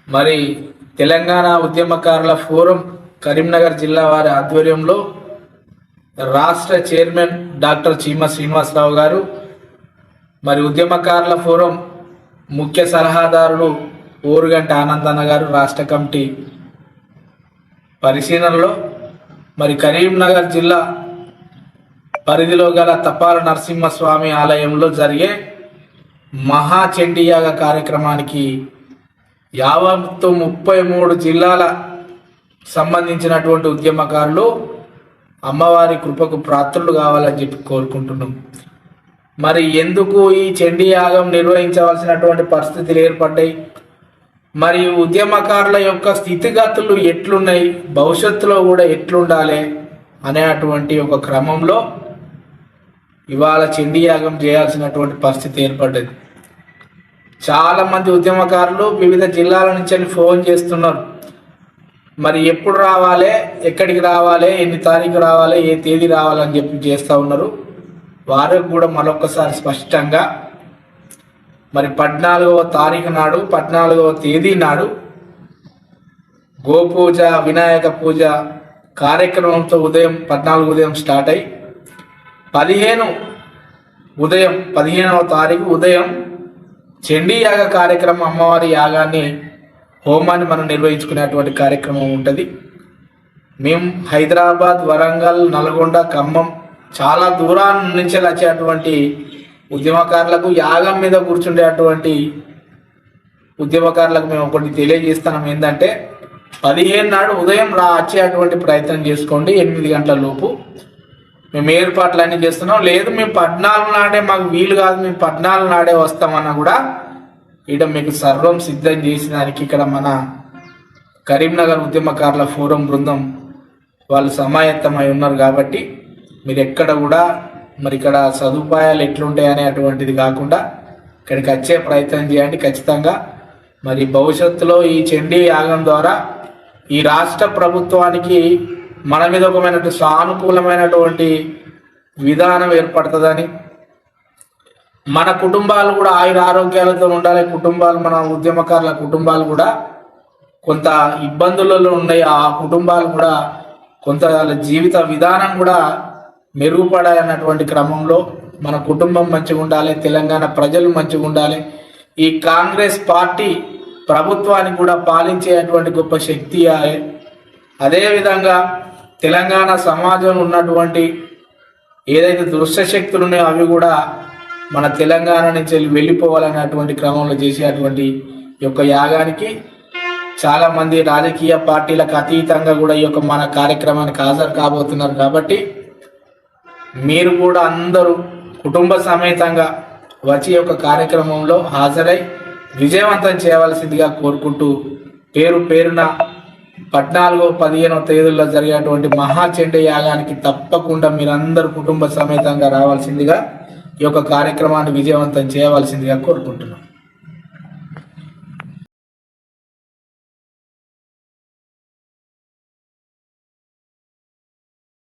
మరి తెలంగాణ ఉద్యమకారుల ఫోరం కరీంనగర్ జిల్లా వారి ఆధ్వర్యంలో రాష్ట్ర చైర్మన్ డాక్టర్ చీమ శ్రీనివాసరావు గారు, మరి ఉద్యమకారుల ఫోరం ముఖ్య సలహాదారులు ఓరుగంటి ఆనందన్న గారు రాష్ట్ర కమిటీ పరిశీలనలో మరి కరీంనగర్ జిల్లా పరిధిలో గల తపాల నరసింహస్వామి ఆలయంలో జరిగే మహాచండీయాగ కార్యక్రమానికి యావత్తు 33 జిల్లాల సంబంధించినటువంటి ఉద్యమకారులు అమ్మవారి కృపకు పాత్రులు కావాలని చెప్పి కోరుకుంటున్నాం. మరి ఎందుకు ఈ చండీ యాగం నిర్వహించవలసినటువంటి పరిస్థితులు ఏర్పడ్డాయి, మరి ఉద్యమకారుల యొక్క స్థితిగతులు ఎట్లున్నాయి, భవిష్యత్తులో కూడా ఎట్లుండాలి అనేటువంటి ఒక క్రమంలో ఇవాళ చండీ యాగం చేయాల్సినటువంటి పరిస్థితి ఏర్పడ్డది. చాలామంది ఉద్యమకారులు వివిధ జిల్లాల నుంచి ఫోన్ చేస్తున్నారు. మరి ఎప్పుడు రావాలి, ఎక్కడికి రావాలి, ఎన్ని తారీఖు రావాలి, ఏ తేదీ రావాలని చెప్పి చేస్తూ ఉన్నారు. వారికి కూడా మరొకసారి స్పష్టంగా మరి 14వ తారీఖు నాడు 14వ తేదీ నాడు గోపూజ వినాయక పూజ కార్యక్రమంతో ఉదయం 14 ఉదయం స్టార్ట్ అయ్యి 15వ తారీఖు ఉదయం చండీ యాగ కార్యక్రమం, అమ్మవారి యాగాన్ని హోమాన్ని మనం నిర్వహించుకునేటువంటి కార్యక్రమం ఉంటుంది. మేము హైదరాబాద్, వరంగల్, నల్గొండ, ఖమ్మం చాలా దూరం నుంచి వచ్చేటువంటి ఉద్యమకారులకు, యాగం మీద కూర్చుండేటువంటి ఉద్యమకారులకు మేము ఒకటి తెలియజేస్తున్నాం. ఏంటంటే 15 నాడు ఉదయం వచ్చేటువంటి ప్రయత్నం చేసుకోండి. 8 గంటల లోపు మేము ఏర్పాట్లు అన్నీ చేస్తున్నాం. లేదు మేము 14 నాడే మాకు వీలు కాదు, మేము 14 నాడే వస్తామన్నా కూడా ఇక్కడ మీకు సర్వం సిద్ధం చేసేదానికి ఇక్కడ మన కరీంనగర్ ఉద్యమకారుల ఫోరం బృందం వాళ్ళు సమాయత్తమై ఉన్నారు. కాబట్టి మీరు ఎక్కడ కూడా మరి ఇక్కడ సదుపాయాలు ఎట్లుంటాయి అనేటువంటిది కాకుండా ఇక్కడికి వచ్చే ప్రయత్నం చేయండి. ఖచ్చితంగా మరి భవిష్యత్తులో ఈ చండీ యాగం ద్వారా ఈ రాష్ట్ర ప్రభుత్వానికి మన మీద ఒకమైనటువంటి సానుకూలమైనటువంటి విధానం ఏర్పడుతుందని, మన కుటుంబాలు కూడా ఆయుర ఆరోగ్యాలతో ఉండాలి. కుటుంబాలు, మన ఉద్యమకారుల కుటుంబాలు కూడా కొంత ఇబ్బందులలో ఉన్నాయి. ఆ కుటుంబాలు కూడా కొంత జీవిత విధానం కూడా మెరుగుపడాలన్నటువంటి క్రమంలో మన కుటుంబం మంచిగా ఉండాలి, తెలంగాణ ప్రజలు మంచిగా ఉండాలి. ఈ కాంగ్రెస్ పార్టీ ప్రభుత్వానికి కూడా పాలించేటువంటి గొప్ప శక్తి. అదేవిధంగా తెలంగాణ సమాజంలో ఉన్నటువంటి ఏదైతే దుష్ట శక్తులు ఉన్నాయో అవి కూడా మన తెలంగాణ నుంచి వెళ్ళిపోవాలనేటువంటి క్రమంలో చేసేటువంటి యొక్క యాగానికి చాలామంది రాజకీయ పార్టీలకు అతీతంగా కూడా ఈ యొక్క మన కార్యక్రమానికి హాజరు కాబోతున్నారు. కాబట్టి మీరు కూడా అందరూ కుటుంబ సమేతంగా వచ్చి యొక్క కార్యక్రమంలో హాజరై విజయవంతం చేయవలసిందిగా కోరుకుంటూ పేరున 14, 15వ తేదీల్లో జరిగేటువంటి మహాచండీ యాగానికి తప్పకుండా మీరందరూ కుటుంబ సమేతంగా రావాల్సిందిగా ఈ యొక్క కార్యక్రమాన్ని విజయవంతం చేయవలసిందిగా కోరుకుంటున్నాం.